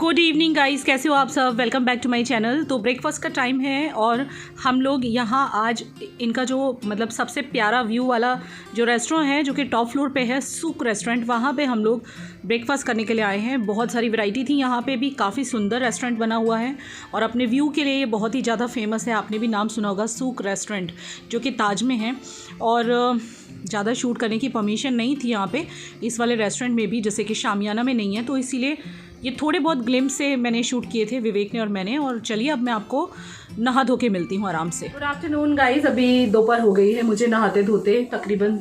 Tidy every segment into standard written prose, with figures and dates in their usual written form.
Good evening guys, कैसे हो आप सब। Welcome back to my channel. तो ब्रेकफास्ट का टाइम है और हम लोग यहाँ आज इनका जो मतलब सबसे प्यारा व्यू वाला जो रेस्टोरेंट है जो कि टॉप फ्लोर पे है, सूक रेस्टोरेंट, वहाँ पे हम लोग ब्रेकफास्ट करने के लिए आए हैं। बहुत सारी वैरायटी थी यहाँ पे भी, काफ़ी सुंदर रेस्टोरेंट बना हुआ है और अपने व्यू के लिए ये बहुत ही ज़्यादा फेमस है। आपने भी नाम सुना होगा, सूक रेस्टोरेंट, जो कि ताज में है। और ज़्यादा शूट करने की परमिशन नहीं थी यहाँ पे इस वाले रेस्टोरेंट में भी, जैसे कि शामियाना में नहीं है, तो इसीलिए ये थोड़े बहुत ग्लिम्स से मैंने शूट किए थे, विवेक ने और मैंने। और चलिए अब मैं आपको नहा धो के मिलती हूँ आराम से। गुड आफ्टरनून गाइस, अभी दोपहर हो गई है मुझे नहाते धोते, तकरीबन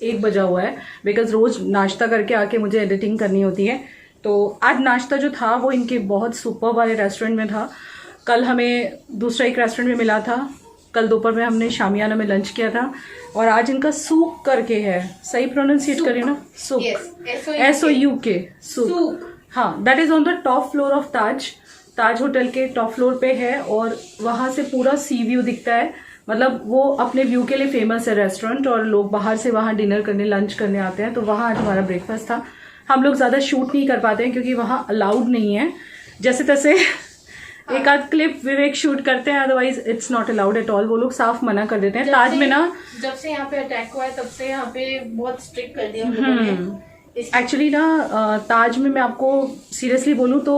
1 बजा हुआ है, बिकॉज रोज़ नाश्ता करके आके मुझे एडिटिंग करनी होती है। तो आज नाश्ता जो था वो इनके बहुत सुपर वाले रेस्टोरेंट में था। कल हमें दूसरा एक रेस्टोरेंट में मिला था, कल दोपहर में हमने शामियाना में लंच किया था, और आज इनका सूक करके है, सही प्रोनाउंसिएट करिए ना, सूक, SOUK, सूक। हाँ, that is on the top floor of Taj hotel के टॉप फ्लोर पे है, और वहां से पूरा सी व्यू दिखता है। मतलब वो अपने व्यू के लिए फेमस है रेस्टोरेंट, और लोग बाहर से वहां डिनर करने, लंच करने आते हैं। तो वहां आज हमारा ब्रेकफास्ट था। हम लोग ज्यादा शूट नहीं कर पाते हैं क्योंकि वहां अलाउड नहीं है, जैसे तैसे एक आध क्लिप विवेक शूट करते हैं, otherwise it's not allowed at all. वो लोग साफ मना कर देते हैं। ताज में ना, जब से यहाँ पे अटैक हुआ है तब से यहाँ पे बहुत स्ट्रिक्ट कर दिया उन लोगों ने। एक्चुअली ना ताज में मैं आपको सीरियसली बोलूँ तो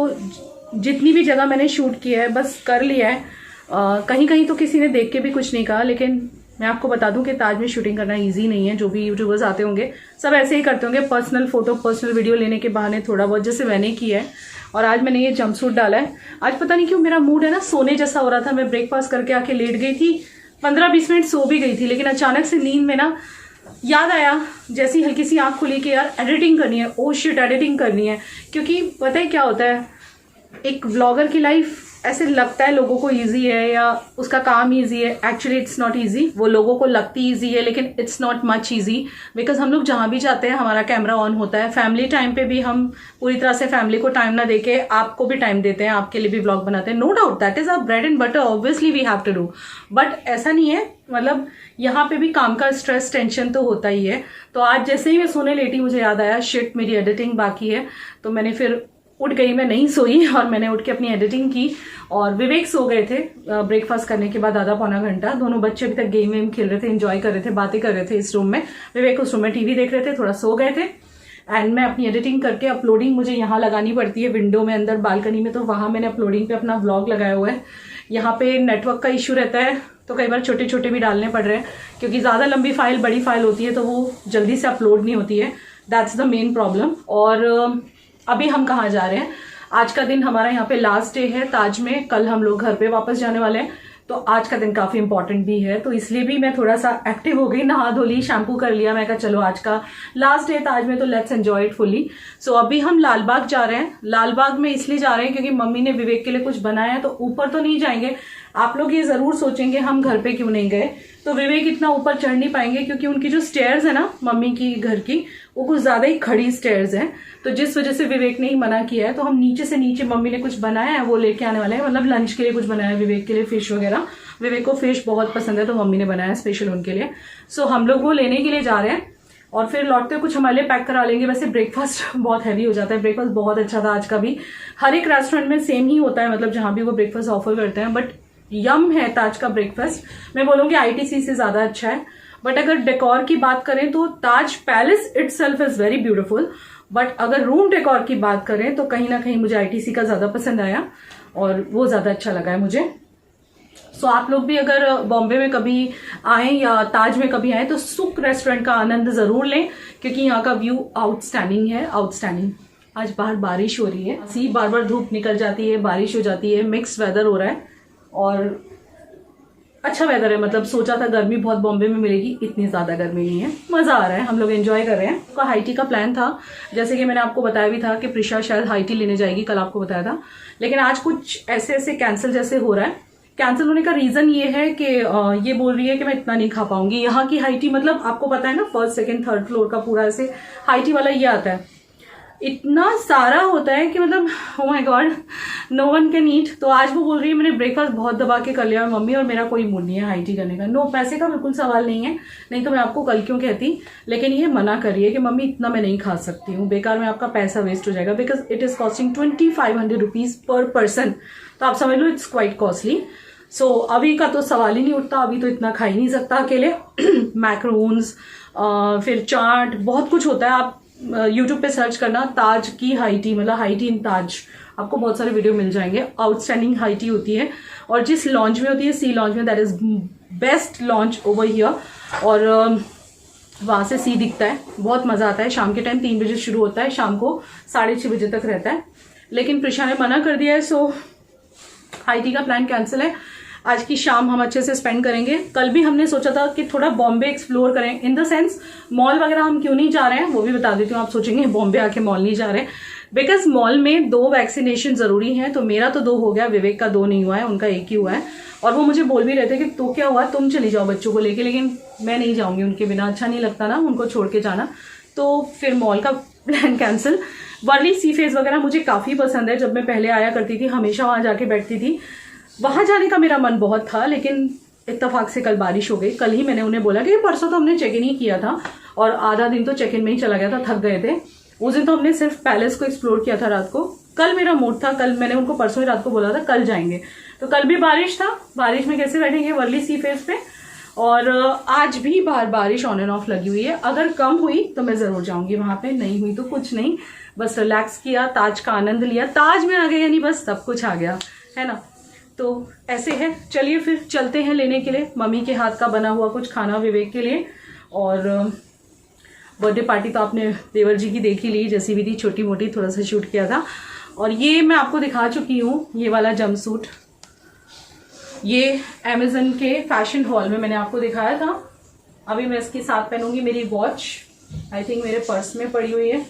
जितनी भी जगह मैंने शूट किया है बस कर लिया है। कहीं कहीं तो किसी ने देख के भी कुछ नहीं कहा, लेकिन मैं आपको बता दूं कि ताज में शूटिंग करना इजी नहीं है। जो भी यूट्यूबर्स आते होंगे सब ऐसे ही करते होंगे, पर्सनल फोटो, पर्सनल वीडियो लेने के बहाने थोड़ा बहुत, जैसे मैंने किया है। और आज मैंने ये जंपसूट डाला है। आज पता नहीं क्यों मेरा मूड है ना सोने जैसा हो रहा था। मैं ब्रेकफास्ट करके आके लेट गई थी, 15-20 मिनट सो भी गई थी, लेकिन अचानक से नींद में ना याद आया, जैसी हल्की सी आंख खुली कि यार एडिटिंग करनी है, ओ शिट एडिटिंग करनी है। क्योंकि पता है क्या होता है, एक व्लॉगर की लाइफ ऐसे लगता है लोगों को इजी है या उसका काम इजी है, एक्चुअली इट्स नॉट इजी। वो लोगों को लगती इजी है लेकिन it's not much easy, because हम लोग जहां भी जाते हैं हमारा कैमरा ऑन होता है। फैमिली टाइम पे भी हम पूरी तरह से फैमिली को टाइम ना देके आपको भी टाइम देते हैं, आपके लिए भी व्लॉग बनाते हैं। No doubt that is our bread and butter, obviously we have to do, but ऐसा नहीं है, मतलब यहाँ पे भी काम का स्ट्रेस, टेंशन तो होता ही है। तो आज जैसे ही मैं सोने लेटी मुझे याद आया शिट मेरी एडिटिंग बाकी है, तो मैंने फिर उठ गई, मैं नहीं सोई और मैंने उठ के अपनी एडिटिंग की। और विवेक सो गए थे ब्रेकफास्ट करने के बाद आधा पौना घंटा। दोनों बच्चे अभी तक गेम वेम खेल रहे थे, एंजॉय कर रहे थे, बातें कर रहे थे इस रूम में। विवेक उस रूम में टीवी देख रहे थे, थोड़ा सो गए थे। एंड मैं अपनी एडिटिंग करके, अपलोडिंग मुझे यहाँ लगानी पड़ती है विंडो में अंदर बालकनी में, तो वहां मैंने अपलोडिंग पे अपना व्लॉग लगाया हुआ है। यहाँ पे नेटवर्क का इश्यू रहता है तो कई बार छोटे छोटे भी डालने पड़ रहे हैं, क्योंकि ज्यादा लंबी फाइल, बड़ी फाइल होती है तो वो जल्दी से अपलोड नहीं होती है। That's the main problem. और अभी हम कहाँ जा रहे हैं, आज का दिन हमारा यहाँ पे लास्ट डे है ताज में। कल हम लोग घर पे वापस जाने वाले हैं, तो आज का दिन काफी इंपॉर्टेंट भी है, तो इसलिए भी मैं थोड़ा सा एक्टिव हो गई, नहा धो ली, शैम्पू कर लिया। मैं कहा चलो आज का लास्ट डे ताज में तो लेट्स एंजॉय इट फुली। सो अभी हम लालबाग जा रहे हैं। लालबाग में इसलिए जा रहे हैं क्योंकि मम्मी ने विवेक के लिए कुछ बनाया है, तो ऊपर तो नहीं जाएंगे। आप लोग ये जरूर सोचेंगे हम घर पे क्यों नहीं गए, तो विवेक इतना ऊपर चढ़ नहीं पाएंगे क्योंकि उनकी जो स्टेयर्स है ना मम्मी की घर की, वो कुछ ज्यादा ही खड़ी स्टेयर्स हैं, तो जिस वजह से विवेक ने ही मना किया है। तो हम नीचे से नीचे, मम्मी ने कुछ बनाया है वो लेके आने वाले हैं, मतलब लंच के लिए कुछ बनाया है विवेक के लिए, फिश वगैरह। विवेक को फिश बहुत पसंद है तो मम्मी ने बनाया स्पेशल उनके लिए। सो हम लोग वो लेने के लिए जा रहे हैं और फिर लौटते कुछ हमारे लिए पैक करा लेंगे। वैसे ब्रेकफास्ट बहुत हैवी हो जाता है, ब्रेकफास्ट बहुत अच्छा था आज का भी। हर एक रेस्टोरेंट में सेम ही होता है, मतलब जहां भी वो ब्रेकफास्ट ऑफर करते हैं, बट यम है ताज का ब्रेकफास्ट। मैं बोलूंगी ITC से ज्यादा अच्छा है। बट अगर डेकोर की बात करें तो Taj Palace itself is very beautiful, but अगर रूम डेकोर की बात करें तो कहीं ना कहीं मुझे ITC का ज्यादा पसंद आया और वो ज्यादा अच्छा लगा है मुझे। सो आप लोग भी अगर बॉम्बे में कभी आए या ताज में कभी आए तो सुक रेस्टोरेंट का आनंद जरूर लें, क्योंकि यहाँ का व्यू आउटस्टैंडिंग है, आउटस्टैंडिंग। आज बाहर बारिश हो रही है, सी बार बार धूप निकल जाती है, बारिश हो जाती है, मिक्स वेदर हो रहा है और अच्छा वेदर है। मतलब सोचा था गर्मी बहुत बॉम्बे में मिलेगी, इतनी ज्यादा गर्मी नहीं है, मजा आ रहा है, हम लोग एंजॉय कर रहे हैं। उसका हाई टी का प्लान था, जैसे कि मैंने आपको बताया भी था कि प्रिशा शायद हाई टी लेने जाएगी, कल आपको बताया था, लेकिन आज कुछ ऐसे ऐसे कैंसिल जैसे हो रहा है। कैंसिल होने का रीजन ये है कि ये बोल रही है कि मैं इतना नहीं खा पाऊंगी। यहाँ की हाई टी, मतलब आपको पता है ना, 1st, 2nd, 3rd फ्लोर का पूरा ऐसे हाई टी वाला ये आता है। इतना सारा होता है कि मतलब oh my god, no one can eat. तो आज वो बोल रही है मैंने ब्रेकफास्ट बहुत दबा के कर लिया मम्मी, और मेरा कोई मूड नहीं है हाई टी करने का। नो, पैसे का बिल्कुल सवाल नहीं है, नहीं तो मैं आपको कल क्यों कहती, लेकिन ये मना कर रही है कि मम्मी इतना मैं नहीं खा सकती हूँ, बेकार में आपका पैसा वेस्ट हो जाएगा, because it is costing 2500 rupees per person. तो आप समझ लो इट्स क्वाइट कॉस्टली। सो अभी का तो सवाल ही नहीं उठता, अभी तो इतना खा ही नहीं सकता अकेले। मैक्रोन्स, फिर चाट, बहुत कुछ होता है। आप यूट्यूब पे सर्च करना ताज की हाई टी, मतलब हाई टी इन ताज, आपको बहुत सारे वीडियो मिल जाएंगे। आउटस्टैंडिंग हाई टी होती है, और जिस लॉन्च में होती है, सी लॉन्च में, that is best launch over here. और वहां से सी दिखता है, बहुत मजा आता है। शाम के टाइम 3 बजे शुरू होता है, शाम को 6:30 बजे तक रहता है। लेकिन प्रिशा ने मना कर दिया है, सो हाई टी का प्लान कैंसिल है। आज की शाम हम अच्छे से स्पेंड करेंगे। कल भी हमने सोचा था कि थोड़ा बॉम्बे एक्सप्लोर करें, इन द सेंस मॉल वगैरह हम क्यों नहीं जा रहे हैं वो भी बता देती हूँ। आप सोचेंगे बॉम्बे आके मॉल नहीं जा रहे हैं, बिकॉज मॉल में 2 वैक्सीनेशन जरूरी हैं। तो मेरा तो 2 हो गया, विवेक का 2 नहीं हुआ है, उनका 1 ही हुआ है। और वो मुझे बोल भी रहे थे कि तो क्या हुआ, तुम चली जाओ बच्चों को लेके, लेकिन मैं नहीं जाऊंगी उनके बिना, अच्छा नहीं लगता ना उनको छोड़ के जाना। तो फिर मॉल का प्लान कैंसिल। वर्ली सी फेस वगैरह मुझे काफी पसंद है, जब मैं पहले आया करती थी हमेशा वहां जाके बैठती थी। वहां जाने का मेरा मन बहुत था, लेकिन इत्तेफाक से कल बारिश हो गई। कल ही मैंने उन्हें बोला कि परसों तो हमने चेक इन ही किया था, और आधा दिन तो चेक इन में ही चला गया था, थक गए थे उस दिन। तो हमने सिर्फ पैलेस को एक्सप्लोर किया था रात को। कल मेरा मूड था, कल मैंने उनको परसों ही रात को बोला था कल जाएंगे, तो कल भी बारिश था। बारिश में कैसे बैठेंगे वर्ली सी फेस पे। और आज भी बाहर बारिश ऑन एंड ऑफ लगी हुई है। अगर कम हुई तो मैं जरूर जाऊंगी वहां पे, नहीं हुई तो कुछ नहीं, बस रिलैक्स किया, ताज का आनंद लिया। ताज में आ गए यानी बस सब कुछ आ गया, है ना। तो ऐसे है, चलिए फिर चलते हैं लेने के लिए मम्मी के हाथ का बना हुआ कुछ खाना विवेक के लिए। और बर्थडे पार्टी तो आपने देवर जी की देख ही ली, जैसी भी थी छोटी मोटी, थोड़ा सा शूट किया था। और ये मैं आपको दिखा चुकी हूँ, ये वाला जंपसूट, ये अमेजन के फैशन हॉल में मैंने आपको दिखाया था। अभी मैं इसके साथ पहनूंगी मेरी वॉच, आई थिंक मेरे पर्स में पड़ी हुई है,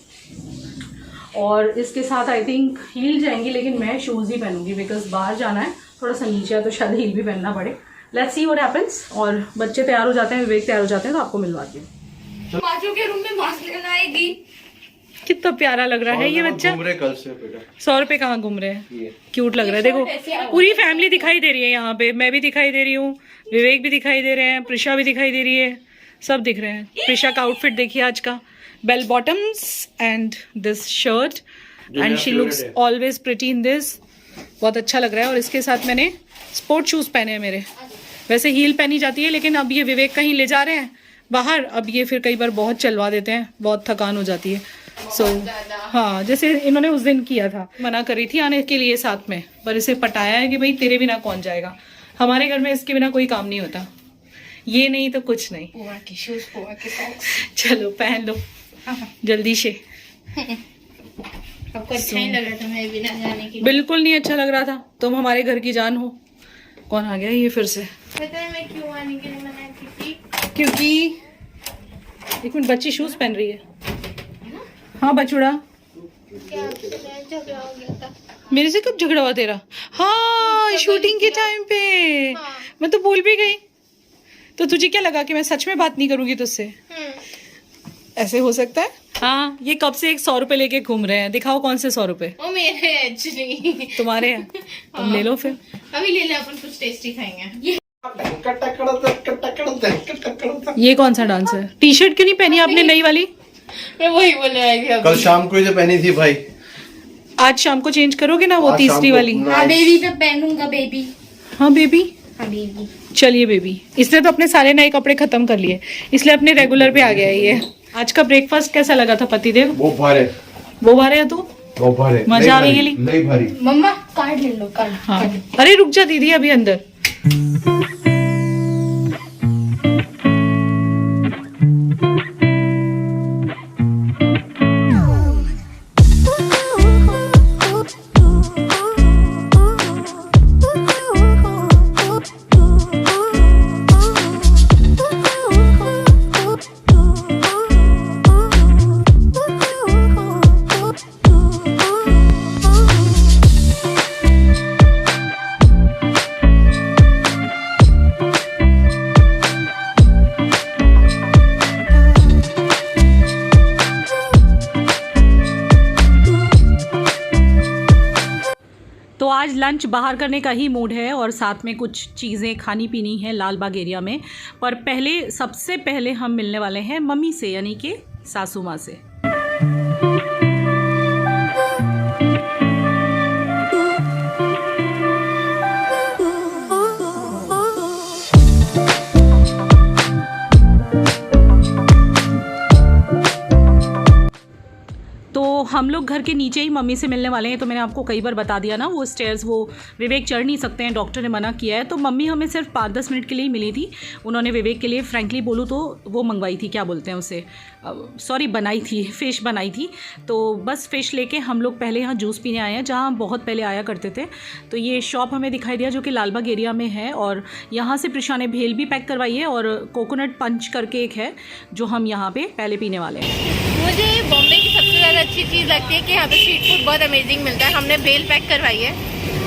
और इसके साथ आई थिंक हील जाएंगी, लेकिन मैं शूज ही पहनूंगी बिकॉज बाहर जाना है, थोड़ा सा नीचे है तो शायद हील भी पहनना पड़े। Let's see what happens. और बच्चे तैयार हो जाते हैं, विवेक तैयार हो जाते हैं, तो आपको मिलवाती हूँ। पांचों के रूम में मास्क लेना आएगी। कितना प्यारा लग रहा है ये बच्चा। घूम रहे कल से बेटा। 100 रुपए कहाँ घूम रहे हैं, क्यूट लग रहा है। देखो पूरी फैमिली दिखाई दे रही है यहाँ पे, मैं भी दिखाई दे रही हूँ, विवेक भी दिखाई दे रहे हैं, प्रिशा भी दिखाई दे रही है, सब दिख रहे हैं। प्रिशा का आउटफिट देखिए आज का, bell bottoms and this shirt, and she looks always pretty in this, बहुत अच्छा लग रहा है। और इसके साथ मैंने स्पोर्ट शूज पहने हैं मेरे, वैसे हील पहनी जाती है, लेकिन अब ये विवेक कहीं ले जा रहे हैं बाहर, अब ये फिर कई बार बहुत चलवा देते हैं, बहुत थकान हो जाती है। सो हाँ, जैसे इन्होंने उस दिन किया था, मना करी थी आने के लिए साथ में, पर इसे पटाया है कि भाई तेरे बिना कौन जाएगा, हमारे घर में इसके बिना कोई काम नहीं होता, ये नहीं तो कुछ नहीं। पुआ के शूज, पुआ के सॉक्स, चलो पहन लो जल्दी से। आपको अच्छा नहीं लग रहा था मैं बिना जाने के? बिल्कुल नहीं अच्छा लग रहा था, तुम हमारे घर की जान हो। कौन आ गया ये फिर से? पता है मैं क्यों आने के लिए मना की थी? क्योंकि एक मिनट, बच्ची शूज पहन रही है। हाँ बचूड़ा, क्या झगड़ा हो गया था? मेरे से कब झगड़ा हुआ तेरा? हाँ शूटिंग के टाइम पे। हाँ। मैं तो भूल भी गई। तो तुझे क्या लगा कि मैं सच में बात नहीं करूंगी तुझसे? ऐसे हो सकता है? हाँ, ये कब से 100 रुपए लेके घूम रहे हैं, दिखाओ कौन से 100 रुपए? वो मेरे हैं एक्चुअली। तुम्हारे हैं? तुम ले लो फिर। अभी ले ले, अपन कुछ टेस्टी खाएंगे। ये कौन सा डांस है? टी शर्ट क्यों नहीं पहनी आपने नई वाली? मैं वही बोलने आई थी। कल शाम को ही तो पहनी थी भाई। आज शाम को चेंज करोगे ना वो आज तीसरी शाम को वाली? हाँ बेबी, मैं पहनूंगा बेबी। हाँ बेबी, हाँ बेबी। चलिए बेबी। इसने तो अपने सारे नए कपड़े खत्म कर लिए, इसलिए अपने रेगुलर पे आ गया है ये। आज का ब्रेकफास्ट कैसा लगा था पतिदेव? वो भारे, वो भारे है तू? वो भारे, मजा आ गई गेली? नहीं भारी। मम्मा कार्ड ले लो, कार्ड। हाँ, अरे रुक जा दीदी, अभी अंदर। आज लंच बाहर करने का ही मूड है और साथ में कुछ चीज़ें खानी पीनी है लाल बाग एरिया में। पर सबसे पहले हम मिलने वाले हैं मम्मी से, यानी कि सासू माँ से। हम लोग घर के नीचे ही मम्मी से मिलने वाले हैं। तो मैंने आपको कई बार बता दिया ना, वो स्टेयर्स वो विवेक चढ़ नहीं सकते हैं, डॉक्टर ने मना किया है। तो मम्मी हमें सिर्फ 5-10 मिनट के लिए ही मिली थी। उन्होंने विवेक के लिए फ्रैंकली बोलूँ तो वो मंगवाई थी, क्या बोलते हैं उसे, सॉरी बनाई थी, फ़िश बनाई थी। तो बस फ़िश लेके हम लोग पहले यहाँ जूस पीने आए हैं, जहाँ हम बहुत पहले आया करते थे। तो ये शॉप हमें दिखाई दिया जो कि लालबाग एरिया में है, और यहाँ से प्रिशा ने भेल भी पैक करवाई है और कोकोनट पंच करके एक है जो हम यहाँ पे पहले पीने वाले हैं। मुझे बॉम्बे की सबसे ज़्यादा अच्छी चीज़ लगती है कि यहाँ पे स्ट्रीट फूड बहुत अमेजिंग मिलता है। हमने भेल पैक करवाई है,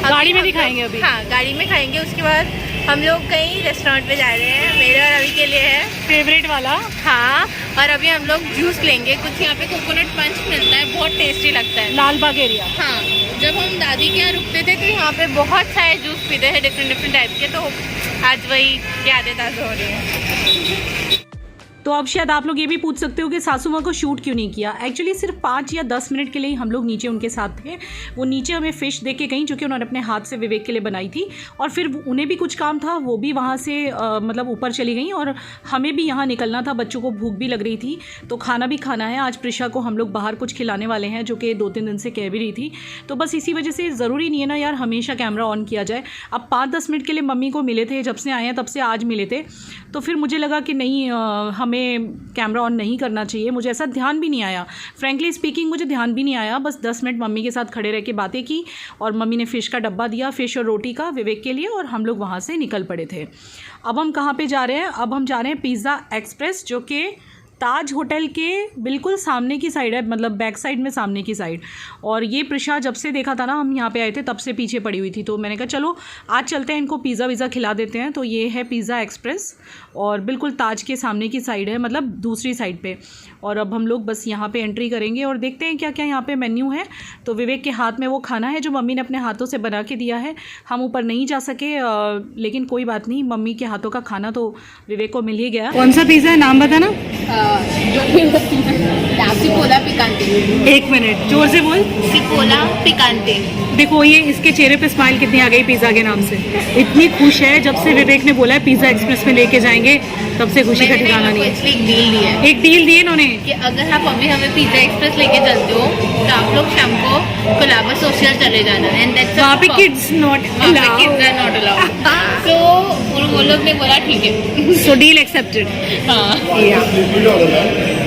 गाड़ी में दिखाएंगे अभी। हाँ, गाड़ी में खाएंगे। उसके बाद हम लोग कहीं रेस्टोरेंट पे जा रहे हैं, मेरे और अभी के लिए है फेवरेट वाला। हाँ, और अभी हम लोग जूस लेंगे। कुछ यहाँ पे कोकोनट पंच मिलता है, बहुत टेस्टी लगता है, लालबाग एरिया। हाँ, जब हम दादी के यहाँ रुकते थे तो यहाँ पे बहुत सारे जूस पीते हैं डिफरेंट टाइप के। तो आज वही यादें ताज़ा हो रही हैं। तो अब शायद आप लोग ये भी पूछ सकते हो कि सासू माँ को शूट क्यों नहीं किया। एक्चुअली सिर्फ 5 या 10 मिनट के लिए ही हम लोग नीचे उनके साथ थे। वो नीचे हमें फ़िश दे के गई जो कि उन्होंने अपने हाथ से विवेक के लिए बनाई थी, और फिर उन्हें भी कुछ काम था, वो भी वहाँ से मतलब ऊपर चली गई, और हमें भी यहाँ निकलना था। बच्चों को भूख भी लग रही थी तो खाना भी खाना है। आज प्रिशा को हम लोग बाहर कुछ खिलाने वाले हैं, जो कि 2-3 दिन से कह भी रही थी। तो बस इसी वजह से ज़रूरी नहीं है ना यार हमेशा कैमरा ऑन किया जाए। अब 5-10 मिनट के लिए मम्मी को मिले थे, जब से आए हैं तब से आज मिले थे। तो फिर मुझे लगा कि नहीं, हमें कैमरा ऑन नहीं करना चाहिए। मुझे ऐसा ध्यान भी नहीं आया, फ्रैंकली स्पीकिंग मुझे ध्यान भी नहीं आया। बस 10 मिनट मम्मी के साथ खड़े रह के बातें की, और मम्मी ने फ़िश का डब्बा दिया, फ़िश और रोटी का विवेक के लिए, और हम लोग वहाँ से निकल पड़े थे। अब हम कहाँ पे जा रहे हैं? अब हम जा रहे हैं पिज़्ज़ा एक्सप्रेस, जो कि ताज होटल के बिल्कुल सामने की साइड है, मतलब बैक साइड में सामने की साइड। और ये प्रिशा जब से देखा था ना, हम यहाँ पे आए थे तब से पीछे पड़ी हुई थी। तो मैंने कहा चलो आज चलते हैं, इनको पिज़्ज़ा वीज़ा खिला देते हैं। तो ये है पिज़्ज़ा एक्सप्रेस, और बिल्कुल ताज के सामने की साइड है, मतलब दूसरी साइड पे। और अब हम लोग बस यहाँ पे एंट्री करेंगे और देखते हैं क्या क्या यहाँ पे मेन्यू है। तो विवेक के हाथ में वो खाना है जो मम्मी ने अपने हाथों से बना के दिया है। हम ऊपर नहीं जा सके, लेकिन कोई बात नहीं, मम्मी के हाथों का खाना तो विवेक को मिल ही गया। कौन सा पिज़्ज़ा है, नाम बताना। सिपोला पिकांटे। 1 मिनट जोर से बोल। सिपोला पिकांटे। देखो ये इसके चेहरे पे स्माइल कितनी आ गई पिज़्ज़ा के नाम से। इतनी खुश है, जब से विवेक ने बोला है पिज़्ज़ा एक्सप्रेस में लेके जाएंगे तब से खुशी का ठिकाना नहीं है। एक डील दी है, एक डील दी है इन्होंने कि अगर आप अभी हमें पिज़्ज़ा एक्सप्रेस लेके चलते हो तो आप लोग शाम को कोलाबा सोशल चले जाना। एंड दैट्स वहाँ पे किड्स नॉट अलाउड। तो वो लोग ने बोला ठीक है, so deal accepted.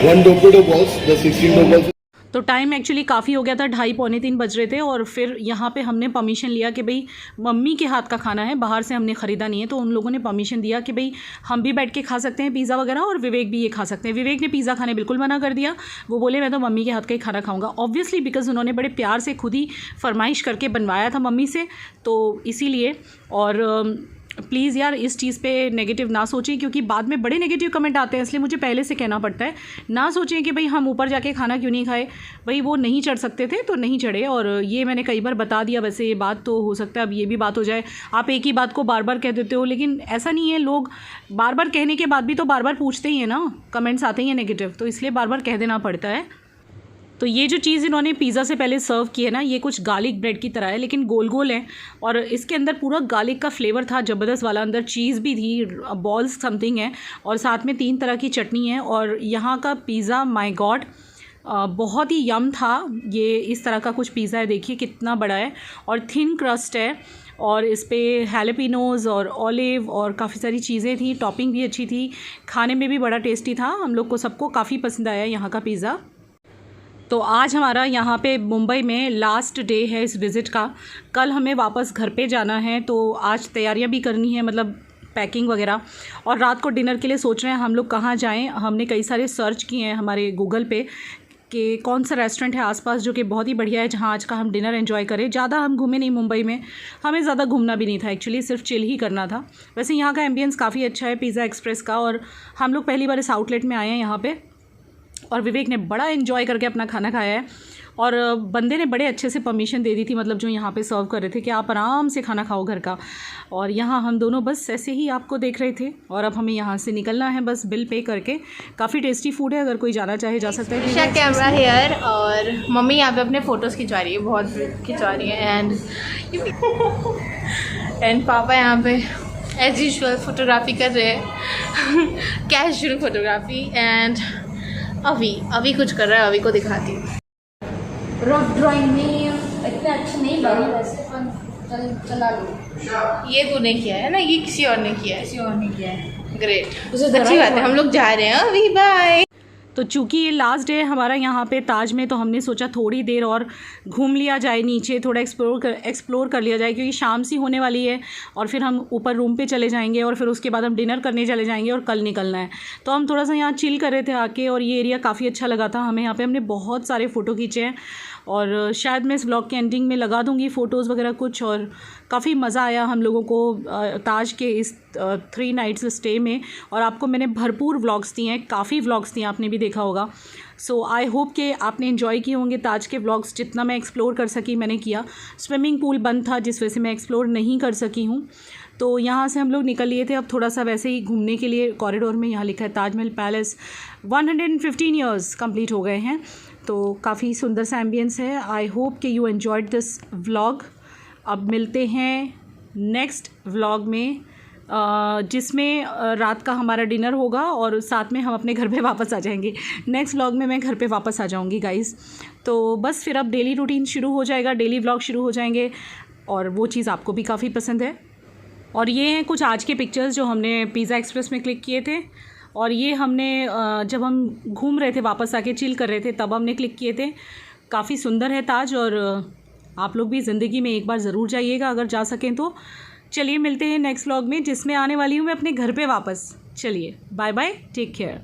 One Dompedo balls, the 16 balls. तो टाइम एक्चुअली काफ़ी हो गया था, 2:30-3 बज रहे थे। और फिर यहाँ पे हमने परमिशन लिया कि भाई मम्मी के हाथ का खाना है, बाहर से हमने ख़रीदा नहीं है। तो उन लोगों ने परमिशन दिया कि भाई हम भी बैठ के खा सकते हैं पिज़्ज़ा वगैरह, और विवेक भी ये खा सकते हैं। विवेक ने पिज़्ज़ा खाने बिल्कुल मना कर दिया, वो बोले मैं तो मम्मी के हाथ का ही खाना खाऊंगा। ऑब्वियसली बिकॉज उन्होंने बड़े प्यार से खुद ही फरमाइश करके बनवाया था मम्मी से, तो इसीलिए। और प्लीज़ यार इस चीज़ पे नेगेटिव ना सोचें, क्योंकि बाद में बड़े नेगेटिव कमेंट आते हैं, इसलिए मुझे पहले से कहना पड़ता है। ना सोचें कि भाई हम ऊपर जाके खाना क्यों नहीं खाए, भाई वो नहीं चढ़ सकते थे तो नहीं चढ़े। और ये मैंने कई बार बता दिया, वैसे ये बात तो हो सकता है अब ये भी बात हो जाए। आप एक ही बात को बार बार कह देते हो, लेकिन ऐसा नहीं है, लोग बार बार कहने के बाद भी तो बार बार पूछते ही हैं ना, कमेंट्स आते ही हैं नेगेटिव, तो इसलिए बार बार कह देना पड़ता है। तो ये जो चीज़ इन्होंने पिज़्ज़ा से पहले सर्व की है ना, ये कुछ गार्लिक ब्रेड की तरह है, लेकिन गोल गोल है, और इसके अंदर पूरा गार्लिक का फ्लेवर था ज़बरदस्त वाला। अंदर चीज़ भी थी, बॉल्स समथिंग है, और साथ में 3 तरह की चटनी है। और यहाँ का पिज़्ज़ा माय गॉड बहुत ही यम था। ये इस तरह का कुछ पिज़्ज़ा है, देखिए कितना बड़ा है, और थिन क्रस्ट है, और इस पर हैलेपिनोज़ और ऑलिव और काफ़ी सारी चीज़ें थी। टॉपिंग भी अच्छी थी, खाने में भी बड़ा टेस्टी था। हम लोग को सबको काफ़ी पसंद आया यहाँ का पिज़्ज़ा। तो आज हमारा यहाँ पे मुंबई में लास्ट डे है इस विज़िट का। कल हमें वापस घर पे जाना है, तो आज तैयारियाँ भी करनी है, मतलब पैकिंग वगैरह। और रात को डिनर के लिए सोच रहे हैं हम लोग कहाँ जाएं। हमने कई सारे सर्च किए हैं हमारे गूगल पे कि कौन सा रेस्टोरेंट है आसपास जो कि बहुत ही बढ़िया है, जहाँ आज का हम डिनर एंजॉय करें। ज़्यादा हम घूमे नहीं मुंबई में, हमें ज़्यादा घूमना भी नहीं था एक्चुअली, सिर्फ चिल ही करना था। वैसे यहाँ का एम्बियंस काफ़ी अच्छा है पिज़्ज़ा एक्सप्रेस का, और हम लोग पहली बार इस आउटलेट में आए हैं यहाँ पर, और विवेक ने बड़ा एंजॉय करके अपना खाना खाया है। और बंदे ने बड़े अच्छे से परमिशन दे दी थी, मतलब जो यहाँ पे सर्व कर रहे थे, कि आप आराम से खाना खाओ घर का। और यहाँ हम दोनों बस ऐसे ही आपको देख रहे थे और अब हमें यहाँ से निकलना है बस बिल पे करके। काफ़ी टेस्टी फूड है, अगर कोई जाना चाहे जा सकता है। ईशा कैमरा हेयर और मम्मी यहाँ पे अपने फ़ोटोज़ खिंचवा रही है, बहुत खिंचवा रही है। एंड पापा यहाँ पे एज यूजुअल फोटोग्राफी कर रहे हैं कैजुअल फोटोग्राफी। एंड अभी कुछ कर रहा है, अभी को दिखाती हूँ। रफ ड्राइंग में इतना अच्छा नहीं बना वैसे, चला लो। ये तूने किया है ना, ये किसी और ने किया है? किसी और ने किया है। ग्रेट, अच्छी बात है। हम लोग जा रहे हैं अभी, बाय। तो चूँकि ये लास्ट डे हमारा यहाँ पे ताज में, तो हमने सोचा थोड़ी देर और घूम लिया जाए नीचे, थोड़ा एक्सप्लोर कर लिया जाए, क्योंकि शाम सी होने वाली है और फिर हम ऊपर रूम पे चले जाएंगे और फिर उसके बाद हम डिनर करने चले जाएंगे और कल निकलना है। तो हम थोड़ा सा यहाँ चिल कर रहे थे आके और ये एरिया काफ़ी अच्छा लगा था हमें। यहाँ पे हमने बहुत सारे फ़ोटो खींचे हैं और शायद मैं इस व्लॉग के एंडिंग में लगा दूँगी फ़ोटोज़ वगैरह कुछ। और काफ़ी मज़ा आया हम लोगों को ताज के इस 3 नाइट्स स्टे में। और आपको मैंने भरपूर व्लॉग्स दिए हैं, काफ़ी व्लॉग्स दिए, आपने भी देखा होगा। सो आई होप कि आपने एंजॉय किए होंगे ताज के व्लॉग्स। जितना मैं एक्सप्लोर कर सकी मैंने किया। स्विमिंग पूल बंद था जिस वजह से मैं एक्सप्लोर नहीं कर सकी हूँ। तो यहाँ से हम लोग निकल लिए थे, अब थोड़ा सा वैसे ही घूमने के लिए। कॉरिडोर में यहाँ लिखा है ताजमहल पैलेस 115 ईयर्स कंप्लीट हो गए हैं। तो काफ़ी सुंदर सा एम्बियंस है। आई होप कि यू एन्जॉयड दिस व्लॉग। अब मिलते हैं नेक्स्ट व्लॉग में, जिसमें रात का हमारा डिनर होगा और साथ में हम अपने घर पे वापस आ जाएंगे। नेक्स्ट व्लॉग में मैं घर पे वापस आ जाऊंगी गाइज़। तो बस फिर अब डेली रूटीन शुरू हो जाएगा, डेली व्लॉग शुरू हो जाएंगे और वो चीज़ आपको भी काफ़ी पसंद है। और ये हैं कुछ आज के पिक्चर्स जो हमने पिज़्ज़ा एक्सप्रेस में क्लिक किए थे। और ये हमने जब हम घूम रहे थे, वापस आके चिल कर रहे थे, तब हमने क्लिक किए थे। काफ़ी सुंदर है ताज और आप लोग भी ज़िंदगी में एक बार ज़रूर जाइएगा अगर जा सकें तो। चलिए मिलते हैं नेक्स्ट व्लॉग में, जिसमें आने वाली हूँ मैं अपने घर पे वापस। चलिए बाय बाय, टेक केयर।